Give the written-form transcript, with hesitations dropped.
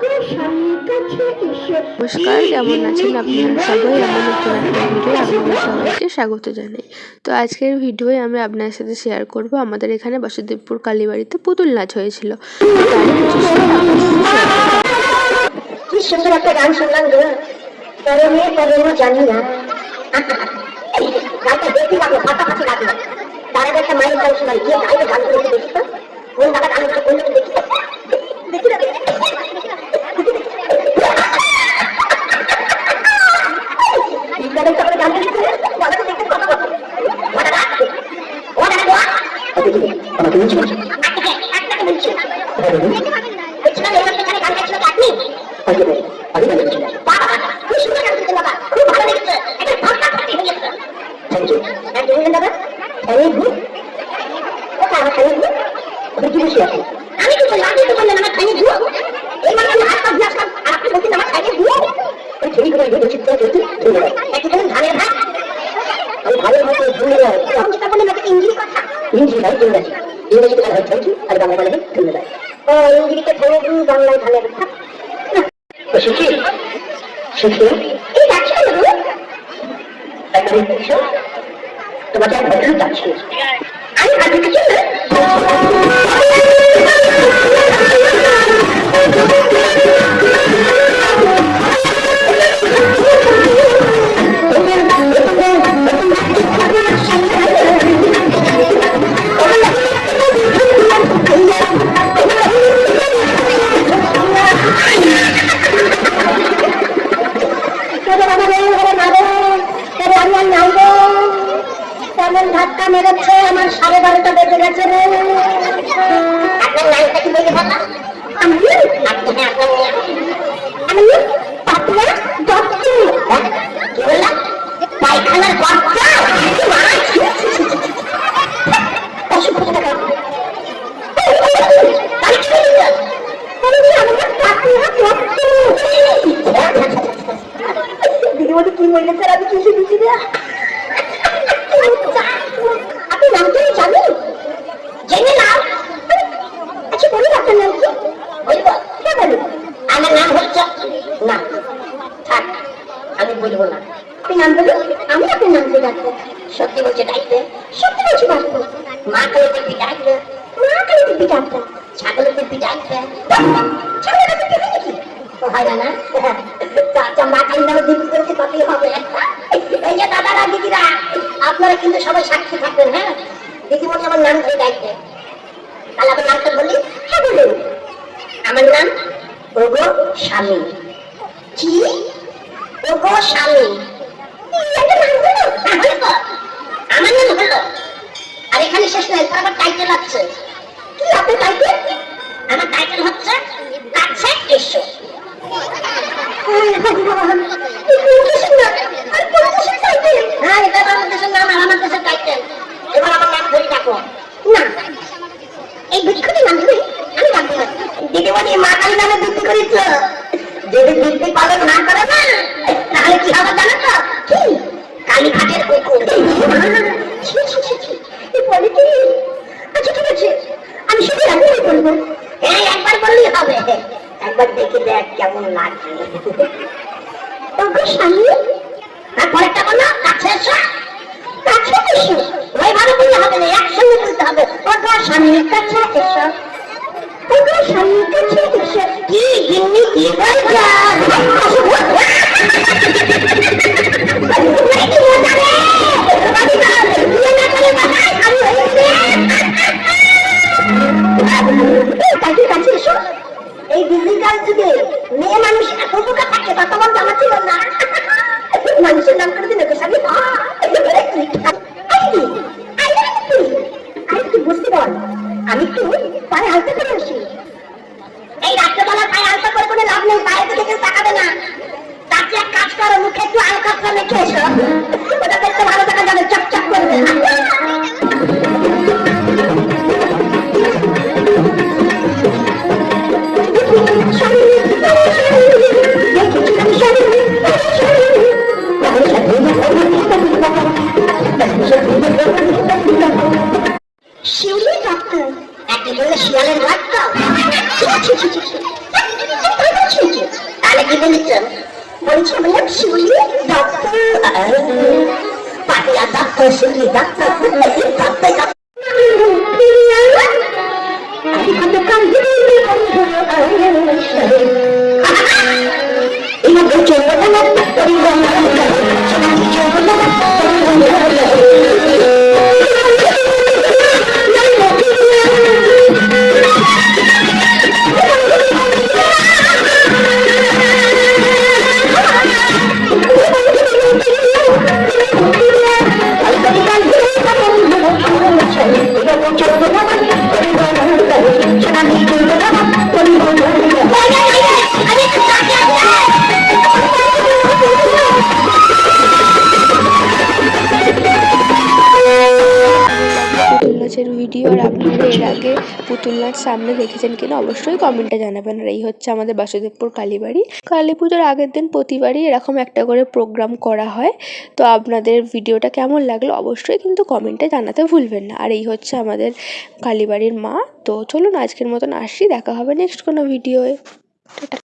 নমস্কার, কেমন আছেন আপনারা সবাই? আমার নতুন একটা ভিডিও আপনাদের সবাইকে স্বাগত জানাই। তো আজকের ভিডিওয়ে আমি আপনার সাথে শেয়ার করব আমাদের এখানে বাসুদেবপুর কালীবাড়িতে পুতুল নাচ হয়েছিল। কি সুন্দর একটা গান শুনলাম গো, জানি না গানটা দেখি লাগলো, ফাটাফাটি লাগলো। তার আগে একটা মায়ের গান শোনাই, গিয়ে গাইলে গান করে দেখি তো কোন দাদা গান করলে দেখি দেখি না আমি তো বললাম আমার খাইয়ে দিও এই মানে আমি হাত পা ধুয়ে আসলাম আর আপনি বলছেন আমার খাইয়ে দিও ওই ছেলেগুলো একটু ধানের ভাত আমি ভালোর মতো ভুলে যাই আমি যেটা বললাম একটা ইংরেজি কথা ইংরেজি নয় ইংরেজি ইংরেজিতে কথা থ্যাংক ইউ আর বাংলা বলে ধন্যবাদ ও ইংরেজিতে থ্যাংক ইউ বাংলায় ধানের ভাত সুখী সুখী এই যাচ্ছি না একদম কিছু তোমাকে এক বছর যাচ্ছি আমি আগে কিছু ধাক্কা মেরেছে আমার 12:30 বেজে গেছে রে। আপনার নামটা কি বলে বলা? আমি পাতলা দত্ত। কি বললাম? পায়খানার বাচ্চা। দিদিমণি কি বলেছে আমি কিছু বুঝি না। আপনি নামটা জানেন? জেনে নাও। আচ্ছা বলুন আপনার নাম কি? বলব? হ্যাঁ বলুন। আমার নাম হচ্ছে না থাক আমি বলবো না। আপনি নাম বলুন, আমি আপনার নাম দিয়ে ডাকবো। সত্যি বলছে ডাকবে? সত্যি বলছে ডাকবো। মা কালী দিব্যি ডাকবে? মা কালী দিব্যি ডাকবে। ছাগলের দিব্যি ডাকবে? ছাগলের দিব্যি হয় নাকি? হয় না না? আচ্ছা মা কালী নামে দিব্যি করেছে কতই হবে। এই যে দাদারা দিদিরা আপনারা কিন্তু সবাই সাক্ষী থাকবেন। হ্যাঁ দিদিমণি আমার নাম ধরে ডাকবে। তাহলে আমার নামটা বলি? হ্যাঁ বলুন। আমার নাম ওগো স্বামী। কি ওগো স্বামী? আমার নাম হলো আর এখানে শেষ নয়, আবার টাইটেল আছে। কি আপনার টাইটেল? আমার টাইটেল হচ্ছে কাছে এসো। হ্যাঁ এটা আমার দেশের নাম আর আমার দেশের টাইটেল। এবার আমার নাম ধরে ডাকো। না এই বুঝি নাম ধরে আমি ডাকবো না। দিদিমণি মা কালী নামে বৃদ্ধি করেছ, যদি বৃদ্ধি পালন না করে না তাহলে কি হবে জানো তো? কি কালীঘাটের কুকুর। বলে কি? আচ্ছা ঠিক আছে আমি শুধু একবারই বলবো। হ্যাঁ একবার বললেই হবে, একবার দেখে দেখ কেমন লাগে। ওগো স্বামী। আর পরেরটা বলো কাছে এসো। কাছে এসো ওইভাবে বললে হবে না, একসঙ্গে বলতে হবে। ওগো স্বামী কাছে এসো। ওগো স্বামী কাছে এসো। কি গিন্নি কি বলছো? এই ডিজিটাল যুগে মেয়ে মানুষ এত বোকা থাকে তা তোমার জানা ছিল না। মানুষের নাম করে দিলে স্বামী একটু বুঝতে বল। আমি একটু পায়ে হালকা করে আসি। এই রাত্রেবেলা পায়ে হালকা করে কোনো লাভ নেই, পায়ে দিকে কেউ তাকাবে না। তার চেয়ে এক কাজ করো, মুখে একটু আলকা মেখে এসো, ওটা দেখতে ভালো থাকা যাবে, চকচক করবে। শিউলি ডাক্তার একটি বললে শিয়ালের বাচ্চা। কি বলেছেন? বলছিলাম শিউলি ডাক্তার, পাটিয়া ডাক্তার, শিউলি ডাক্তার, ডাক্তার আমি কত কাল পুতুল নাচের ভিডিও আর আপনারা এর আগে পুতুল নাচ সামনে দেখেছেন কিনা অবশ্যই কমেন্টে জানাবেন। আর এই হচ্ছে আমাদের বাসুদেবপুর কালীবাড়ি। কালী পুজোর আগের দিন প্রতিবারই এরকম একটা করে প্রোগ্রাম করা হয়। তো আপনাদের ভিডিওটা কেমন লাগলো অবশ্যই কিন্তু কমেন্টে জানাতে ভুলবেন না। আর এই হচ্ছে আমাদের কালীবাড়ির মা। তো চলুন আজকের মতন আসি, দেখা হবে নেক্সট কোনো ভিডিওয়ে। টাটা।